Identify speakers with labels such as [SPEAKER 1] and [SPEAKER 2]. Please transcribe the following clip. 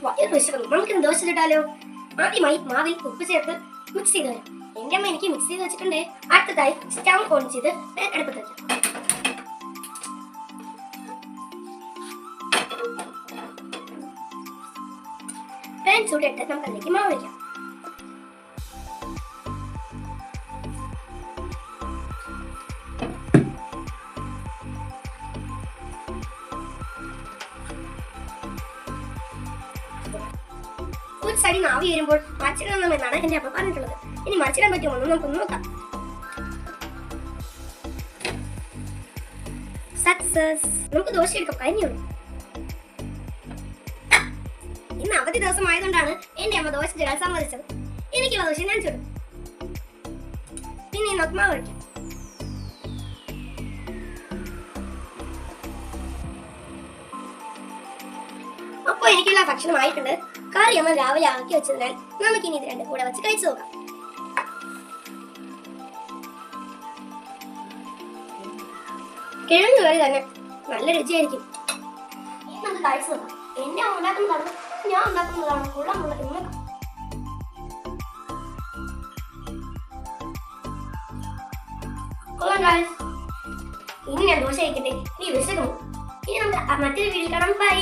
[SPEAKER 1] വയറ് വിശക്കുന്നു. നമുക്കിന്ന് ദോശ ചുട്ടാലോ? ആദ്യമായി മാവിൽ ഉപ്പ് ചേർത്ത് മിക്സ് ചെയ്ത് വരാം. എന്റെ അമ്മ എനിക്ക് മിക്സ് ചെയ്ത് വെച്ചിട്ടുണ്ട്. അടുത്തതായി സ്റ്റൗ ഓൺ ചെയ്ത് അടുപ്പത്ത് വെക്കാം. പാൻ ചൂടിട്ട് നമുക്ക് അതിലേക്ക് മാവ് വയ്ക്കാം. ഒരു സൈഡിൽ ആവി വരുമ്പോൾ മറിച്ചിടണമെന്നാണ് എന്റെ അമ്മ പറഞ്ഞിട്ടുള്ളത്. ഇനി മറിച്ചിടാൻ പറ്റുമോ നമുക്കൊന്ന് നോക്കാം. സക്സസ്! നമുക്ക് ദോശ എടുക്കാം. കഴിഞ്ഞുള്ളൂ. ഇന്ന് അവധി ദിവസം ആയതുകൊണ്ടാണ് എന്റെ അമ്മ ദോശ ചുടാൻ സമ്മതിച്ചത്. എനിക്കുള്ള ദോശ ഞാൻ ചുടും. പിന്നെ നമുക്ക് മാവ് ഒഴിക്കാം. അപ്പൊ എനിക്കുള്ള ഭക്ഷണം ആയിട്ടുണ്ട്. കറി അമ്മ രാവിലെ ആക്കി വെച്ചതിനാൽ നമുക്കിനി ഇത് രണ്ടും കൂടെ വെച്ച് കഴിച്ചു നോക്കാം. കിഴങ്ങ് കറി തന്നെ നല്ല രുചിയായിരിക്കും. നമുക്ക് കഴിച്ചു നോക്കാം. എന്റെ അമ്മ ഉണ്ടാക്കുന്നതാണ് ഞാൻ ഉണ്ടാക്കുന്നതാണ് കൊള്ളാമുള്ളത് എന്ന് നോക്കാം. ഇനി ഞാൻ ദോശ കഴിക്കട്ടെ. നീ വിശക്കുന്നു. ഇനി നമുക്ക് മറ്റൊരു വീഡിയോ കാണാം. ബൈ.